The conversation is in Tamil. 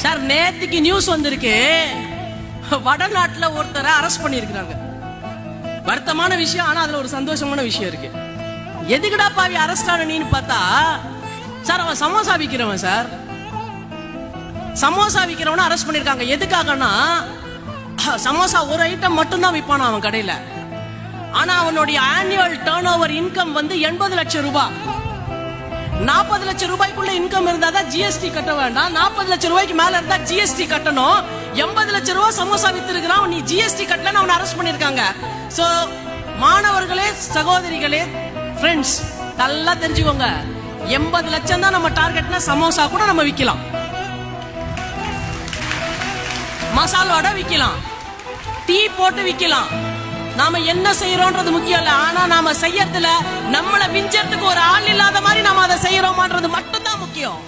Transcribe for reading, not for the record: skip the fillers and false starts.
சார் நேத்துக்கு நியூஸ் வந்திருக்கு, வடநாட்டுல ஒருத்தரை அரெஸ்ட் பண்ணிருக்காங்க. வருத்தமான விஷயம், ஆனா அதுல ஒரு சந்தோஷமான விஷயம் இருக்கு. எதுக்குடா பாவி அரெஸ்ட் ஆனீன்னு பார்த்தா, சார் அவன் சமோசா விக்கிறவன். சார் சமோசா விக்கிறவன அரெஸ்ட் பண்ணிருக்காங்க. எதுக்காகனா, சமோசா ஒரு ஐட்டம் மட்டும் தான் விற்பான அவன் கடையில. ஆனா அவனுடைய ஆனுவல் டர்ன் ஓவர் இன்கம் வந்து 80 லட்சம் ரூபாய். 40 லட்சம் ரூபாய்க்குள்ள இன்கம் இருந்தா தான் ஜிஎஸ்டி கட்ட வேண்டாம். 40 லட்சம் ரூபாய்க்கு மேல இருந்தா ஜிஎஸ்டி கட்டணும். 80 லட்சம் ரூபாய் சமோசா வித்திருக்கிறான், நீ ஜிஎஸ்டி கட்டலன்னு அவனை அரெஸ்ட் பண்ணிருக்காங்க. சோ மாணவர்களே, சகோதரிகளே, ஃப்ரெண்ட்ஸ், நல்லா தெரிஞ்சுக்கோங்க. 80 லட்சம் தான் நம்ம டார்கெட்னா சமோசா கூட நம்ம விக்கலாம், மசால் வடை விக்கலாம், டீ போட்டு விக்கலாம். நாம என்ன செய்யறோம்ன்றது முக்கியம் இல்ல, ஆனா நாம செய்யறதுல நம்மள விஞ்சறதுக்கு ஒரு ஆள் இல்லாத மாதிரி நாம அதை செய்யறோமான்றது மட்டும்தான் முக்கியம்.